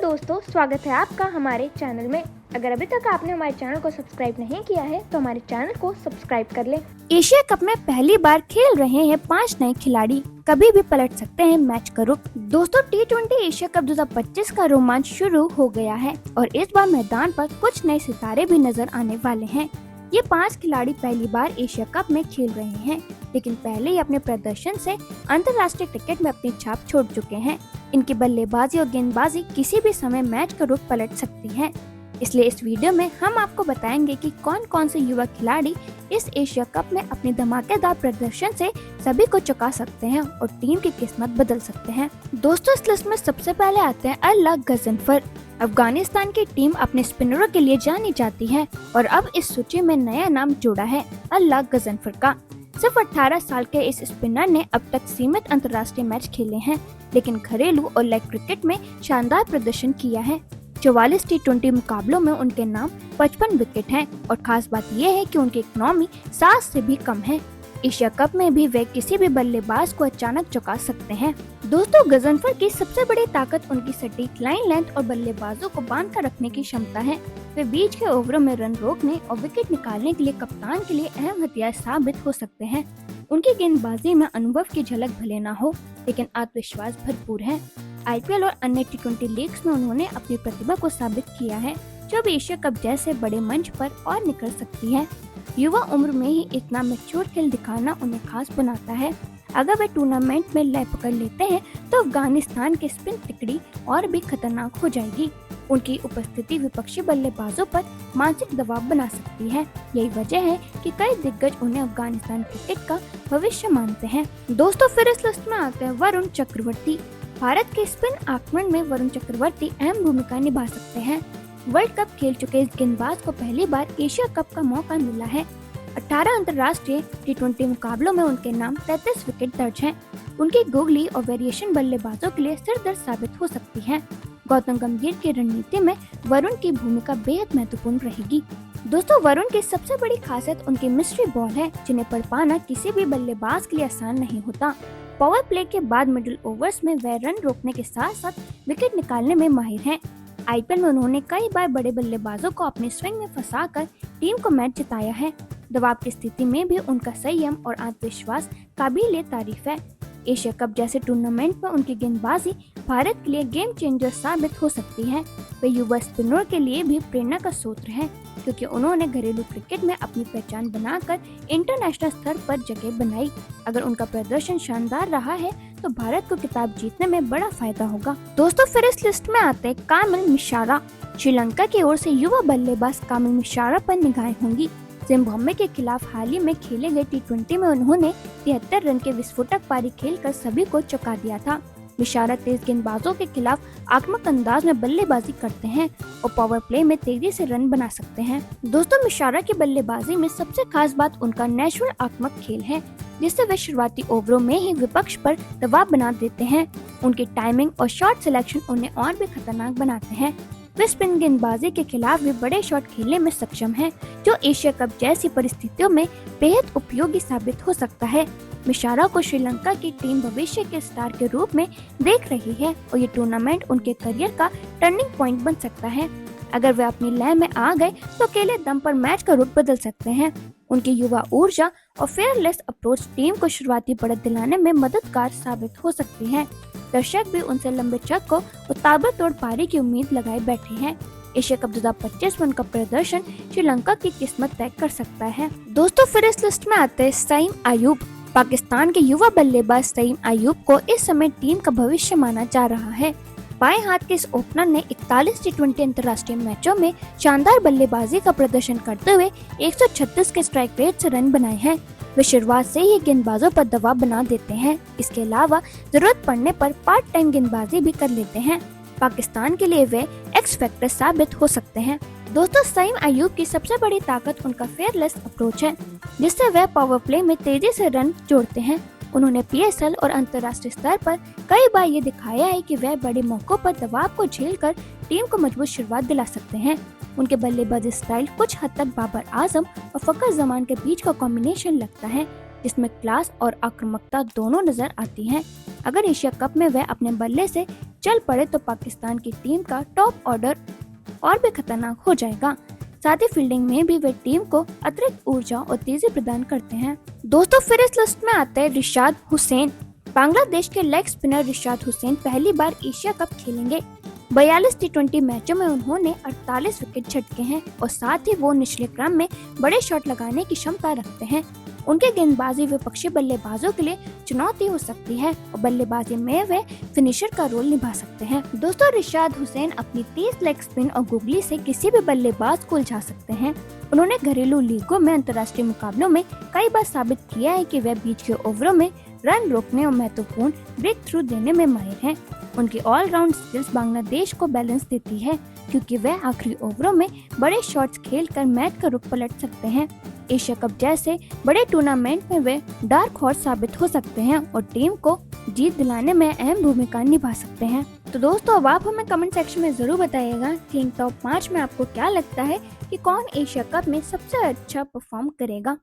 दोस्तों, स्वागत है आपका हमारे चैनल में। अगर अभी तक आपने हमारे चैनल को सब्सक्राइब नहीं किया है तो हमारे चैनल को सब्सक्राइब कर लें। एशिया कप में पहली बार खेल रहे हैं 5 नए खिलाड़ी, कभी भी पलट सकते हैं मैच का रुख। दोस्तों, T20 एशिया कप 2025 का रोमांच शुरू हो गया है और इस बार मैदान पर कुछ नए सितारे भी नजर आने वाले हैं। ये 5 खिलाड़ी पहली बार एशिया कप में खेल रहे हैं, लेकिन पहले ही अपने प्रदर्शन से अंतर्राष्ट्रीय क्रिकेट में अपनी छाप छोड़ चुके हैं। इनकी बल्लेबाजी और गेंदबाजी किसी भी समय मैच का रुख पलट सकती है। इसलिए इस वीडियो में हम आपको बताएंगे कि कौन कौन से युवा खिलाड़ी इस एशिया कप में अपनी धमाकेदार प्रदर्शन से सभी को चौंका सकते हैं और टीम की किस्मत बदल सकते हैं। दोस्तों, इस लिस्ट में सबसे पहले आते हैं अल्लाह गजनफर। अफगानिस्तान की टीम अपने स्पिनरों के लिए जानी जाती है और अब इस सूची में नया नाम जोड़ा है अल्लाह गजनफर का। सिर्फ 18 साल के इस स्पिनर ने अब तक सीमित अंतर्राष्ट्रीय मैच खेले हैं, लेकिन घरेलू और लेग क्रिकेट में शानदार प्रदर्शन किया है। 44 T20 मुकाबलों में उनके नाम 55 विकेट हैं और खास बात यह है कि उनकी इकोनॉमी 7 से भी कम है। एशिया कप में भी वे किसी भी बल्लेबाज को अचानक चौंका सकते हैं। दोस्तों, गजनफर की सबसे बड़ी ताकत उनकी सटीक लाइन लेंथ और बल्लेबाजों को बांध कर रखने की क्षमता है। वे बीच के ओवरों में रन रोकने और विकेट निकालने के लिए कप्तान के लिए अहम हथियार साबित हो सकते हैं। उनकी गेंदबाजी में अनुभव की झलक भले न हो, लेकिन आत्मविश्वास भरपूर है। IPL और अन्य T20 लीग्स में उन्होंने अपनी प्रतिभा को साबित किया है, जो भी एशिया कप जैसे बड़े मंच पर और निकल सकती है। युवा उम्र में ही इतना मैच्योर खेल दिखाना उन्हें खास बनाता है। अगर वे टूर्नामेंट में लय पकड़ लेते हैं तो अफगानिस्तान की स्पिन तिकड़ी और भी खतरनाक हो जाएगी। उनकी उपस्थिति विपक्षी बल्लेबाजों पर मानसिक दबाव बना सकती है। यही वजह है कि कई दिग्गज उन्हें अफगानिस्तान क्रिकेट का भविष्य मानते हैं। दोस्तों, फिर इस लिस्ट में आते हैं वरुण चक्रवर्ती। भारत के स्पिन आक्रमण में वरुण चक्रवर्ती अहम भूमिका निभा सकते हैं। वर्ल्ड कप खेल चुके इस गेंदबाज को पहली बार एशिया कप का मौका मिला है। 18 अंतर्राष्ट्रीय T20 मुकाबलों में उनके नाम 33 विकेट दर्ज हैं। उनकी गुगली और वेरिएशन बल्लेबाजों के लिए सिरदर्द साबित हो सकती है। गौतम गंभीर की रणनीति में वरुण की भूमिका बेहद महत्वपूर्ण रहेगी। दोस्तों, वरुण की सबसे बड़ी खासियत उनकी मिस्ट्री बॉल है, जिन्हें पढ़ पाना किसी भी बल्लेबाज के लिए आसान नहीं होता। पावर प्ले के बाद मिडिल ओवर्स में वे रन रोकने के साथ साथ विकेट निकालने में माहिर हैं। IPL में उन्होंने कई बार बड़े बल्लेबाजों को अपने स्विंग में फंसाकर टीम को मैच जिताया है। दबाव की स्थिति में भी उनका संयम और आत्मविश्वास काबिल तारीफ है। एशिया कप जैसे टूर्नामेंट में उनकी गेंदबाजी भारत के लिए गेम चेंजर साबित हो सकती है। वे युवा स्पिनर के लिए भी प्रेरणा का स्रोत हैं, क्योंकि उन्होंने घरेलू क्रिकेट में अपनी पहचान बनाकर इंटरनेशनल स्तर पर जगह बनाई। अगर उनका प्रदर्शन शानदार रहा है तो भारत को खिताब जीतने में बड़ा फायदा होगा। दोस्तों, फिर इस लिस्ट में आते हैं कामिल मिश्रा। श्रीलंका की ओर से युवा बल्लेबाज कामिल मिश्रा पर निगाहें होंगी। जिम्बाब्वे के खिलाफ हाल ही में खेले गए T20 में उन्होंने 73 रन के विस्फोटक पारी खेलकर सभी को चौंका दिया था। मिश्रा तेज गेंदबाजों के खिलाफ आक्रामक अंदाज में बल्लेबाजी करते हैं और पावर प्ले में तेजी से रन बना सकते हैं। दोस्तों, मिश्रा की बल्लेबाजी में सबसे खास बात उनका नेचुरल आक्रामक खेल है, जिससे वे शुरुआती ओवरों में ही विपक्ष पर दबाव बना देते हैं। उनकी टाइमिंग और शॉट सिलेक्शन उन्हें और भी खतरनाक बनाते हैं। वे स्पिन गेंदबाजी के खिलाफ भी बड़े शॉट खेलने में सक्षम हैं, जो एशिया कप जैसी परिस्थितियों में बेहद उपयोगी साबित हो सकता है। मिश्रा को श्रीलंका की टीम भविष्य के स्टार के रूप में देख रही है और ये टूर्नामेंट उनके करियर का टर्निंग पॉइंट बन सकता है। अगर वे अपनी लय में आ गए तो अकेले दम पर मैच का रुख बदल सकते हैं। उनकी युवा ऊर्जा और फेयरलेस अप्रोच टीम को शुरुआती बढ़त दिलाने में मददगार साबित हो सकती है। दर्शक भी उनसे लंबे चक्कर और ताबड़तोड़ पारी की उम्मीद लगाए बैठे हैं। एशिया कप 2025 में उनका प्रदर्शन श्रीलंका की किस्मत तय कर सकता है। दोस्तों, फिर इस लिस्ट में आते हैं सईम अयूब। पाकिस्तान के युवा बल्लेबाज सईम अयूब को इस समय टीम का भविष्य माना जा रहा है। बाएं हाथ के इस ओपनर ने 41 T20 अंतर्राष्ट्रीय मैचों में शानदार बल्लेबाजी का प्रदर्शन करते हुए 136 के स्ट्राइक रेट से रन बनाए हैं। वे शुरुआत से ही गेंदबाजों पर दबाव बना देते हैं। इसके अलावा जरूरत पड़ने पर पार्ट टाइम गेंदबाजी भी कर लेते हैं। पाकिस्तान के लिए वे एक्स फैक्टर साबित हो सकते हैं। दोस्तों, सईम अयूब की सबसे बड़ी ताकत उनका फेयरलेस अप्रोच है, जिससे वे पावर प्ले में तेजी से रन जोड़ते हैं। उन्होंने PSL और अंतर्राष्ट्रीय स्तर पर कई बार ये दिखाया है कि वे बड़े मौकों पर दबाव को झेलकर टीम को मजबूत शुरुआत दिला सकते हैं। उनके बल्लेबाजी स्टाइल कुछ हद तक बाबर आजम और फखर जमान के बीच का कॉम्बिनेशन लगता है, जिसमें क्लास और आक्रामकता दोनों नजर आती हैं। अगर एशिया कप में वे अपने बल्ले से चल पड़े तो पाकिस्तान की टीम का टॉप ऑर्डर और भी खतरनाक हो जाएगा। साथ ही फील्डिंग में भी वे टीम को अतिरिक्त ऊर्जा और तेजी प्रदान करते हैं। दोस्तों फिर इस लिस्ट में आते हैं रिशाद हुसैन। बांग्लादेश के लेग स्पिनर रिशाद हुसैन पहली बार एशिया कप खेलेंगे। 42 टी20 मैचों में उन्होंने 48 विकेट झटके हैं और साथ ही वो निचले क्रम में बड़े शॉट लगाने की क्षमता रखते हैं। उनके गेंदबाजी विपक्षी बल्लेबाजों के लिए चुनौती हो सकती है और बल्लेबाजी में वे फिनिशर का रोल निभा सकते हैं। दोस्तों रिशाद हुसैन अपनी तेज लेग स्पिन और गुगली से किसी भी बल्लेबाज को उलझा सकते हैं। उन्होंने घरेलू लीगों में अंतर्राष्ट्रीय मुकाबलों में कई बार साबित किया है कि वे बीच के ओवरों में रन रोकने और महत्वपूर्ण ब्रेक थ्रू देने में माहिर हैं। उनकी ऑलराउंड स्किल्स बांग्लादेश को बैलेंस देती है क्योंकि वे आखिरी ओवरों में बड़े शॉट्स खेलकर मैच का रुख पलट सकते हैं। एशिया कप जैसे बड़े टूर्नामेंट में वे डार्क हॉर्स साबित हो सकते हैं और टीम को जीत दिलाने में अहम भूमिका निभा सकते हैं। तो दोस्तों अब आप हमें कमेंट सेक्शन में जरूर बताइएगा कि इन टॉप 5 में आपको क्या लगता है कि कौन एशिया कप में सबसे अच्छा परफॉर्म करेगा।